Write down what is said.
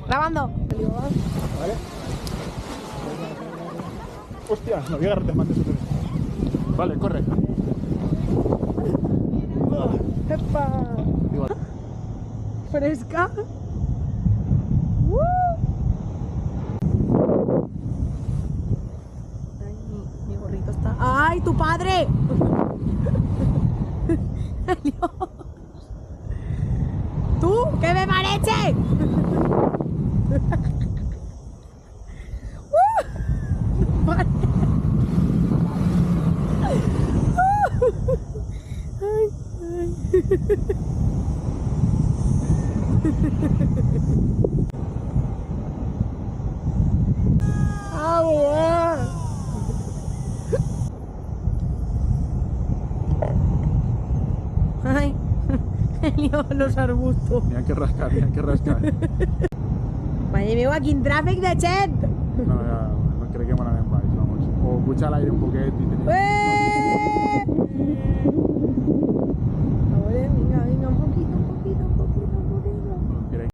Grabando. ¿Vale? Hostia, no voy a agarrarte más de eso. Vale, corre. ¡Epa! Igual. Fresca. Ay, mi gorrito está. ¡Ay, tu padre! ¿Tú? ¡Que me parece! Vale. Ay, ay. ¡Agua! Ay, Helio, los arbustos. Mira que rascar, mira que rascar. Madre meva, quin tràfic de gent! No, ja, no crec que me n'anem baix, vamos. O puja l'aire un poquet i tenim... Eh!